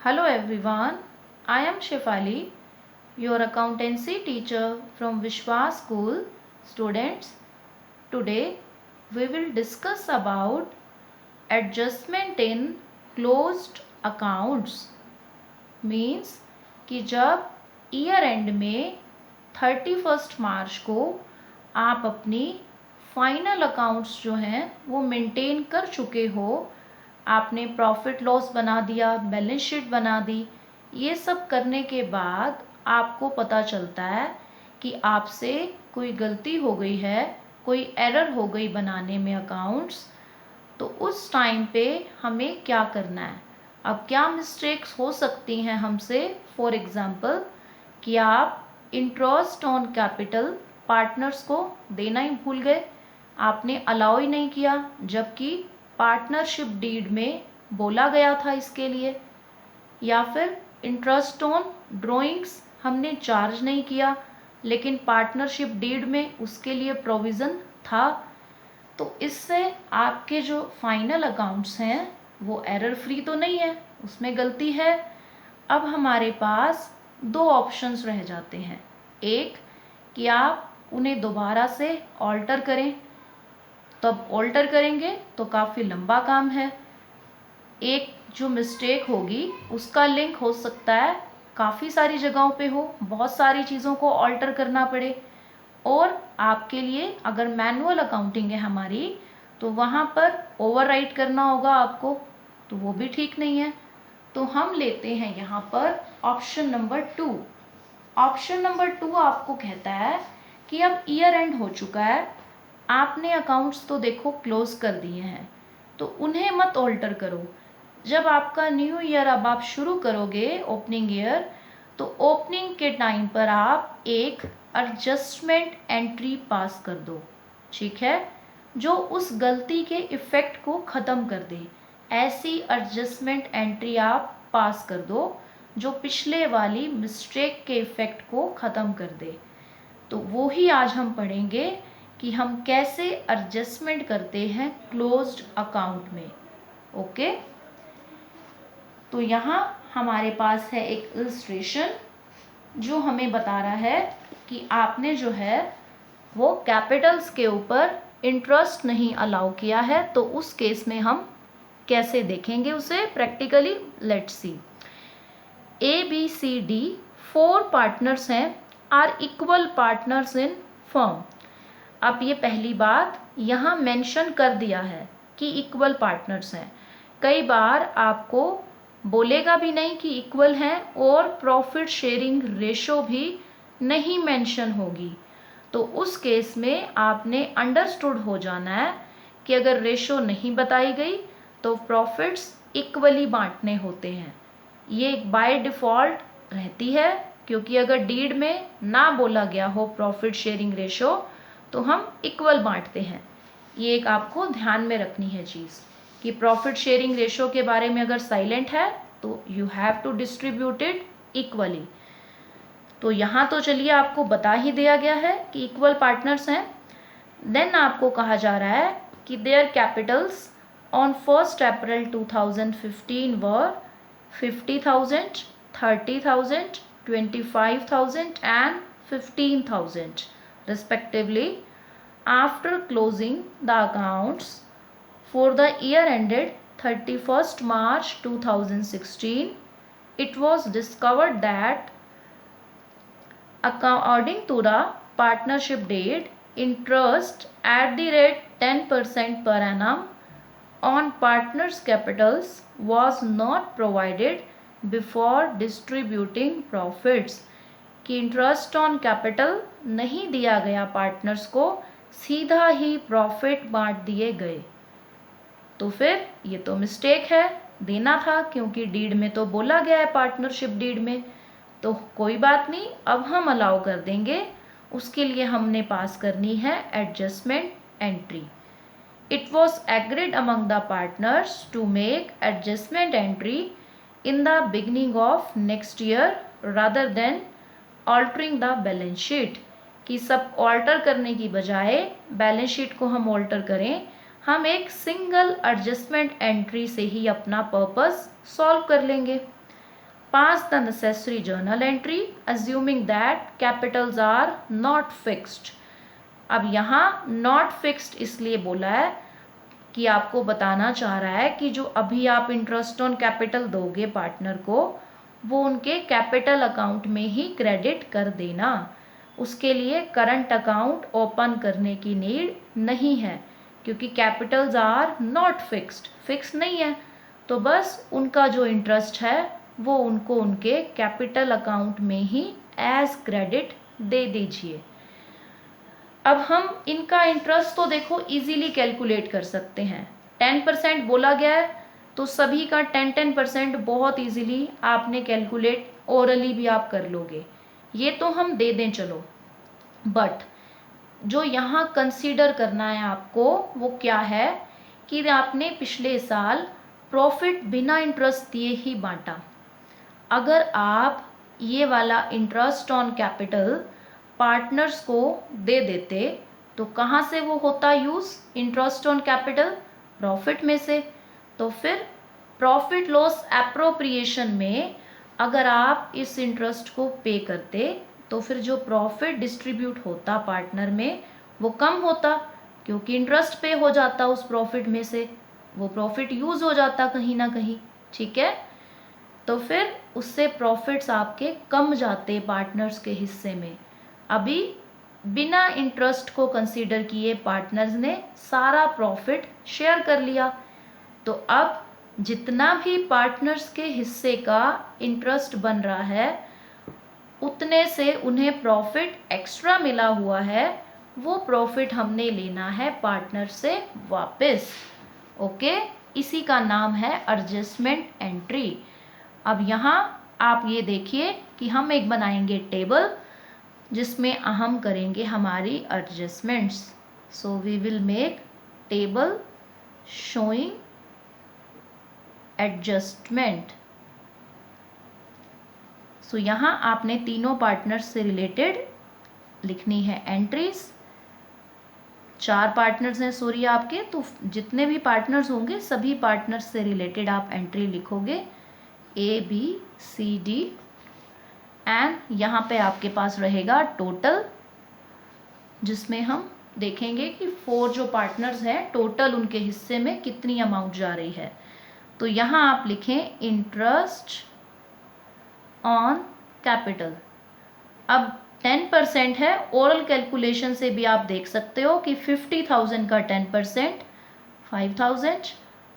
Hello everyone, I am Shefali, your accountancy teacher from Vishwas School. Students, today we will discuss about adjustment in closed accounts. Means कि जब year and में 31 मार्च को आप अपनी final accounts जो हैं वो मेंटेन कर चुके हो, आपने प्रॉफिट लॉस बना दिया, बैलेंस शीट बना दी, ये सब करने के बाद आपको पता चलता है कि आपसे कोई गलती हो गई है, कोई एरर हो गई बनाने में अकाउंट्स। तो उस टाइम पे हमें क्या करना है? अब क्या मिस्टेक्स हो सकती हैं हमसे? फॉर एग्ज़ाम्पल कि आप इंटरेस्ट ऑन कैपिटल पार्टनर्स को देना ही भूल गए, आपने अलाउ ही नहीं किया, जबकि पार्टनरशिप डीड में बोला गया था इसके लिए। या फिर इंटरेस्ट ऑन ड्राइंग्स हमने चार्ज नहीं किया, लेकिन पार्टनरशिप डीड में उसके लिए प्रोविज़न था। तो इससे आपके जो फाइनल अकाउंट्स हैं वो एरर फ्री तो नहीं है, उसमें गलती है। अब हमारे पास दो ऑप्शंस रह जाते हैं। एक कि आप उन्हें दोबारा से ऑल्टर करें, तब ऑल्टर करेंगे तो काफ़ी लंबा काम है। एक जो मिस्टेक होगी उसका लिंक हो सकता है काफ़ी सारी जगहों पे हो, बहुत सारी चीज़ों को ऑल्टर करना पड़े। और आपके लिए अगर मैनुअल अकाउंटिंग है हमारी, तो वहाँ पर ओवरराइट करना होगा आपको, तो वो भी ठीक नहीं है। तो हम लेते हैं यहाँ पर ऑप्शन नंबर 2। ऑप्शन नंबर 2 आपको कहता है कि अब ईयर एंड हो चुका है, आपने अकाउंट्स तो देखो क्लोज कर दिए हैं, तो उन्हें मत ऑल्टर करो। जब आपका न्यू ईयर अब आप शुरू करोगे ओपनिंग ईयर, तो ओपनिंग के टाइम पर आप एक एडजस्टमेंट एंट्री पास कर दो, ठीक है, जो उस गलती के इफ़ेक्ट को ख़त्म कर दे। ऐसी एडजस्टमेंट एंट्री आप पास कर दो जो पिछले वाली मिस्टेक के इफ़ेक्ट को ख़त्म कर दे। तो वो ही आज हम पढ़ेंगे कि हम कैसे एडजस्टमेंट करते हैं क्लोज्ड अकाउंट में। ओके, तो यहाँ हमारे पास है एक इलस्ट्रेशन जो हमें बता रहा है कि आपने जो है वो कैपिटल्स के ऊपर इंटरेस्ट नहीं अलाउ किया है। तो उस केस में हम कैसे देखेंगे उसे practically? Let's see. ABCD 4 partners हैं, are equal partners in firm. अब ये पहली बात यहाँ मेंशन कर दिया है कि इक्वल पार्टनर्स हैं। कई बार आपको बोलेगा भी नहीं कि इक्वल हैं और प्रॉफिट शेयरिंग रेशो भी नहीं मेंशन होगी। तो उस केस में आपने अंडरस्टूड हो जाना है कि अगर रेशो नहीं बताई गई तो प्रॉफिट्स इक्वली बांटने होते हैं। ये एक बाय डिफ़ॉल्ट रहती है, क्योंकि अगर डीड में ना बोला गया हो प्रॉफिट शेयरिंग रेशो तो हम इक्वल बांटते हैं। ये एक आपको ध्यान में रखनी है चीज़ कि प्रॉफिट शेयरिंग रेशो के बारे में अगर साइलेंट है तो you have to distribute it equally. तो यहाँ तो चलिए आपको बता ही दिया गया है कि इक्वल पार्टनर्स हैं। देन आपको कहा जा रहा है कि there Capitals on 1 April 2015 were 50,000, 30,000, 25,000 and 15,000 respectively. After closing the accounts for the year ended 31st March 2016, it was discovered that according to the partnership deed, interest at the rate 10% per annum on partners' capitals was not provided before distributing profits। कि interest on capital नहीं दिया गया partners को, सीधा ही profit बांट दिए गए। तो फिर ये तो मिस्टेक है, देना था, क्योंकि डीड में तो बोला गया है पार्टनरशिप डीड में। तो कोई बात नहीं, अब हम अलाउ कर देंगे। उसके लिए हमने पास करनी है adjustment entry. It was agreed among the partners to make adjustment entry in the beginning of next year rather than altering the balance sheet। कि सब ऑल्टर करने की बजाय बैलेंस शीट को हम ऑल्टर करें, हम एक सिंगल एडजस्टमेंट एंट्री से ही अपना पर्पस सॉल्व कर लेंगे। pass the necessary journal entry assuming that capitals are not fixed। अब यहाँ not fixed इसलिए बोला है कि आपको बताना चाह रहा है कि जो अभी आप इंटरेस्ट ऑन कैपिटल दोगे पार्टनर को, वो उनके कैपिटल अकाउंट में ही क्रेडिट कर देना। उसके लिए करंट अकाउंट ओपन करने की नीड नहीं है, क्योंकि capitals are not fixed, fix नहीं है। तो बस उनका जो इंटरेस्ट है वो उनको उनके कैपिटल अकाउंट में ही एज क्रेडिट दे दीजिए। अब हम इनका इंटरेस्ट तो देखो इजीली कैलकुलेट कर सकते हैं। 10% बोला गया है तो सभी का 10% बहुत इजीली आपने कैलकुलेट ओरली भी आप कर लोगे, ये तो हम दे दें चलो। बट जो यहाँ कंसीडर करना है आपको वो क्या है कि आपने पिछले साल प्रॉफिट बिना इंटरेस्ट दिए ही बांटा। अगर आप ये वाला इंटरेस्ट ऑन कैपिटल पार्टनर्स को दे देते तो कहाँ से वो होता use interest on capital? Profit में से। तो फिर प्रॉफिट लॉस एप्रोप्रिएशन में अगर आप इस इंटरेस्ट को पे करते तो फिर जो प्रॉफिट डिस्ट्रीब्यूट होता पार्टनर में वो कम होता, क्योंकि इंटरेस्ट पे हो जाता उस प्रॉफिट में से, वो प्रॉफिट यूज़ हो जाता कहीं ना कहीं। ठीक है, तो फिर उससे प्रॉफिट्स आपके कम जाते पार्टनर्स के हिस्से में। अभी बिना इंटरेस्ट को कंसीडर किए पार्टनर्स ने सारा प्रॉफिट शेयर कर लिया, तो अब जितना भी पार्टनर्स के हिस्से का इंटरेस्ट बन रहा है उतने से उन्हें प्रॉफिट एक्स्ट्रा मिला हुआ है, वो प्रॉफिट हमने लेना है पार्टनर से वापस। ओके, इसी का नाम है एडजस्टमेंट एंट्री। अब यहाँ आप ये देखिए कि हम एक बनाएंगे टेबल जिसमें हम करेंगे हमारी adjustments. So we will make table showing adjustment. So यहाँ आपने तीनों पार्टनर्स से रिलेटेड लिखनी है एंट्रीज। 4 पार्टनर्स हैं सॉरी आपके, तो जितने भी पार्टनर्स होंगे सभी पार्टनर्स से रिलेटेड आप एंट्री लिखोगे ABCD, एंड यहाँ पे आपके पास रहेगा टोटल, जिसमें हम देखेंगे कि 4 जो पार्टनर्स हैं टोटल उनके हिस्से में कितनी अमाउंट जा रही है। तो यहाँ आप लिखें इंटरेस्ट ऑन कैपिटल। अब 10% है, ओरल कैलकुलेशन से भी आप देख सकते हो कि 50,000 का 10% 5,000।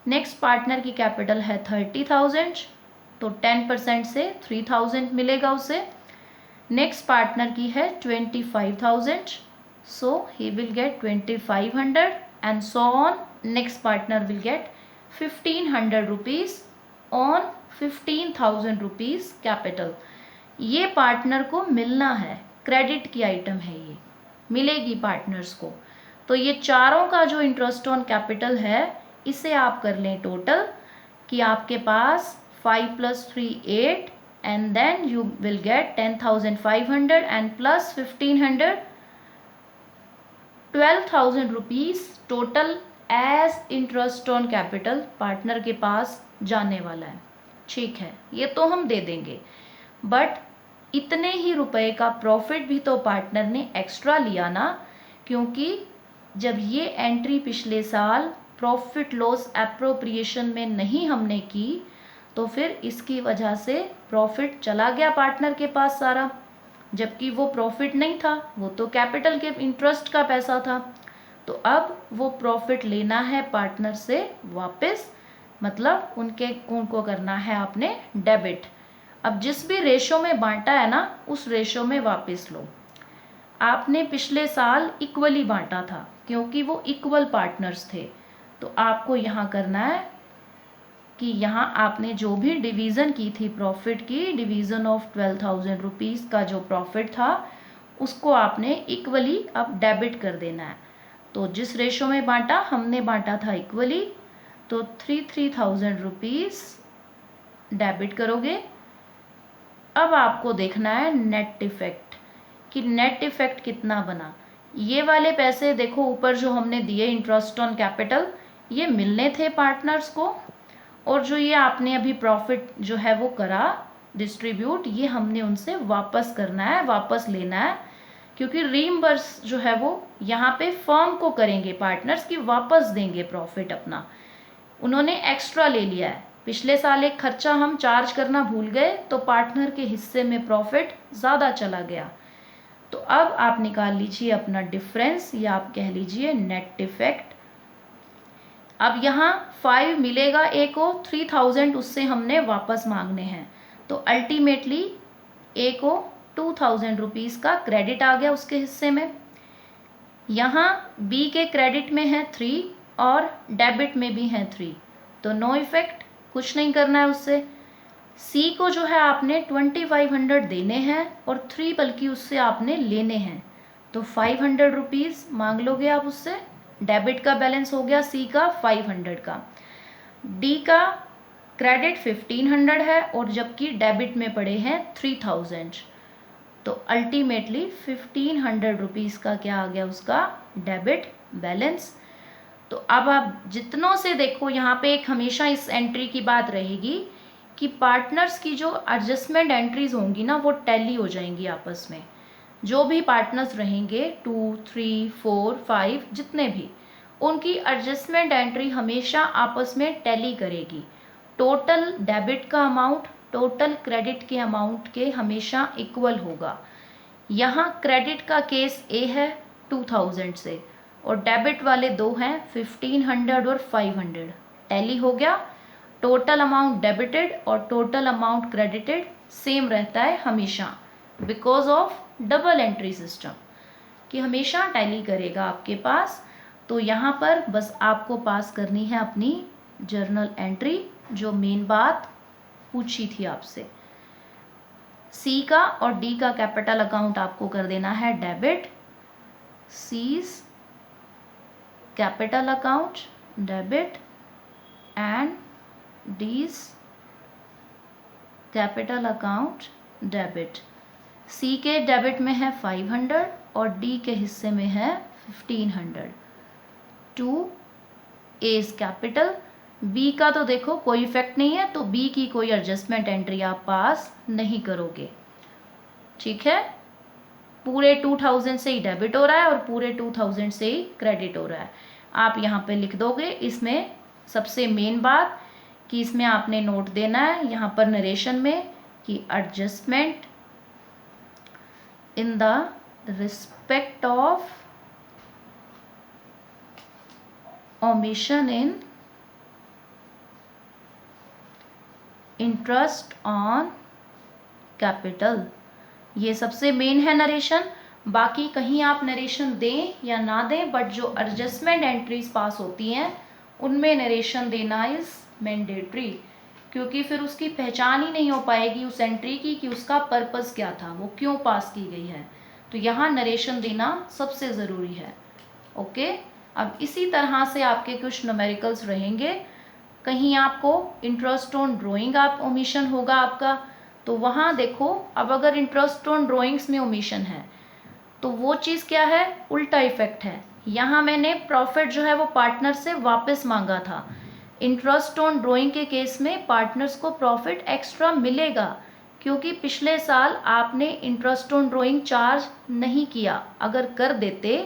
नेक्स्ट पार्टनर की कैपिटल है 30,000, तो 10% से 3,000 मिलेगा उसे। नेक्स्ट पार्टनर की है 25,000, so he will get 2,500 and so on. Next partner will get 1,500 rupees on 15,000 rupees capital. ये पार्टनर को मिलना है, क्रेडिट की आइटम है, ये मिलेगी पार्टनर्स को। तो ये चारों का जो इंटरेस्ट ऑन कैपिटल है इसे आप कर लें टोटल कि आपके पास 5 + 3 8, and then you will get 10,500 and plus 1,500 12,000 rupees total as interest on capital partner के पास जाने वाला है। ठीक है, ये तो हम दे देंगे, बट इतने ही रुपए का प्रॉफिट भी तो पार्टनर ने एक्स्ट्रा लिया ना, क्योंकि जब ये एंट्री पिछले साल प्रॉफिट लॉस एप्रोप्रिएशन में नहीं हमने की तो फिर इसकी वजह से प्रॉफिट चला गया पार्टनर के पास सारा, जबकि वो प्रॉफिट नहीं था, वो तो कैपिटल के इंटरेस्ट का पैसा था। तो अब वो प्रॉफिट लेना है पार्टनर से वापस, मतलब उनको करना है आपने डेबिट। अब जिस भी रेशो में बांटा है ना उस रेशो में वापस लो। आपने पिछले साल इक्वली बांटा था क्योंकि वो इक्वल पार्टनर्स थे, तो आपको यहाँ करना है कि यहाँ आपने जो भी डिवीज़न की थी प्रॉफिट की, डिवीज़न ऑफ 12,000 रुपीज़ का जो प्रॉफिट था उसको आपने इक्वली अब डेबिट कर देना है। तो जिस रेशो में बांटा हमने बांटा था इक्वली, तो 3,000 रुपीज़ डेबिट करोगे। अब आपको देखना है नेट इफ़ेक्ट कि नेट इफ़ेक्ट कितना बना। ये वाले पैसे देखो ऊपर जो हमने दिए इंटरेस्ट ऑन कैपिटल, ये मिलने थे पार्टनर्स को, और जो ये आपने अभी प्रॉफिट जो है वो करा डिस्ट्रीब्यूट, ये हमने उनसे वापस करना है, वापस लेना है, क्योंकि रीइंबर्स जो है वो यहाँ पे फर्म को करेंगे पार्टनर्स की, वापस देंगे प्रॉफिट अपना। उन्होंने एक्स्ट्रा ले लिया है, पिछले साल एक खर्चा हम चार्ज करना भूल गए तो पार्टनर के हिस्से में प्रॉफिट ज़्यादा चला गया। तो अब आप निकाल लीजिए अपना डिफरेंस, या आप कह लीजिए नेट इफेक्ट। अब यहाँ 5 मिलेगा ए को, 3000 उससे हमने वापस मांगने हैं, तो अल्टीमेटली ए को 2000 रुपीज़ का क्रेडिट आ गया उसके हिस्से में। यहाँ बी के क्रेडिट में है 3 और डेबिट में भी है 3, तो नो इफेक्ट, कुछ नहीं करना है उससे। सी को जो है आपने 2500 देने हैं और 3 बल्कि उससे आपने लेने हैं, तो 500 रुपीज़ मांग लोगे आप उससे। डेबिट का बैलेंस हो गया सी का 500 का। डी का क्रेडिट 1500 है और जबकि डेबिट में पड़े हैं 3000, तो अल्टीमेटली 1500 रुपीज़ का क्या आ गया उसका डेबिट बैलेंस। तो अब आप जितनों से देखो, यहाँ पे एक हमेशा इस एंट्री की बात रहेगी कि पार्टनर्स की जो एडजस्टमेंट एंट्रीज होंगी ना वो टैली हो जाएंगी आपस में। जो भी पार्टनर्स रहेंगे 2, 3, 4, 5 जितने भी, उनकी एडजस्टमेंट एंट्री हमेशा आपस में टैली करेगी। टोटल डेबिट का अमाउंट टोटल क्रेडिट के अमाउंट के हमेशा इक्वल होगा। यहाँ क्रेडिट का केस ए है 2000 से और डेबिट वाले दो हैं 1500 और 500, टैली हो गया। टोटल अमाउंट डेबिटेड और टोटल अमाउंट क्रेडिटेड सेम रहता है हमेशा, because of double entry system, कि हमेशा टैली करेगा आपके पास। तो यहाँ पर बस आपको पास करनी है अपनी जर्नल एंट्री, जो मेन बात पूछी थी आपसे। सी का और डी का कैपिटल अकाउंट आपको कर देना है debit, C's capital account debit and D's capital account debit. C के डेबिट में है 500 और डी के हिस्से में है 1500। To as capital. बी का तो देखो कोई इफेक्ट नहीं है, तो बी की कोई एडजस्टमेंट एंट्री आप पास नहीं करोगे, ठीक है। पूरे 2000 से ही डेबिट हो रहा है और पूरे 2000 से ही क्रेडिट हो रहा है। आप यहाँ पे लिख दोगे। इसमें सबसे मेन बात कि इसमें आपने नोट देना है यहाँ पर नरेशन में कि adjustment in the respect of omission in interest on capital, ये सबसे मेन है नरेशन। बाकी कहीं आप नरेशन दें या ना दें, बट जो एडजस्टमेंट एंट्रीज पास होती हैं उनमें नरेशन देना इज मैंडेटरी, क्योंकि फिर उसकी पहचान ही नहीं हो पाएगी उस एंट्री की कि उसका पर्पस क्या था, वो क्यों पास की गई है। तो यहाँ नरेशन देना सबसे ज़रूरी है। ओके, अब इसी तरह से आपके कुछ न्यूमेरिकल्स रहेंगे। कहीं आपको इंटरेस्ट ऑन ड्राइंग आप ओमिशन होगा आपका, तो वहाँ देखो, अब अगर इंटरेस्ट ऑन ड्राइंग्स में ओमिशन है तो वो चीज़ क्या है, उल्टा इफेक्ट है। यहाँ मैंने प्रॉफिट जो है वो पार्टनर से वापस मांगा था। इंटरेस्ट ऑन ड्राइंग के केस में पार्टनर्स को प्रॉफिट एक्स्ट्रा मिलेगा, क्योंकि पिछले साल आपने इंटरेस्ट ऑन ड्राइंग चार्ज नहीं किया। अगर कर देते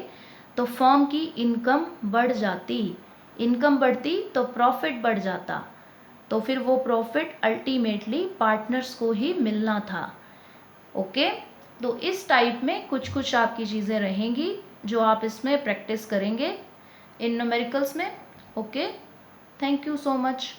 तो फर्म की इनकम बढ़ जाती, इनकम बढ़ती तो प्रॉफिट बढ़ जाता, तो फिर वो प्रॉफिट अल्टीमेटली पार्टनर्स को ही मिलना था। ओके, तो इस टाइप में कुछ कुछ आपकी चीज़ें रहेंगी जो आप इसमें प्रैक्टिस करेंगे इन न्यूमेरिकल्स में। Okay, thank you so much.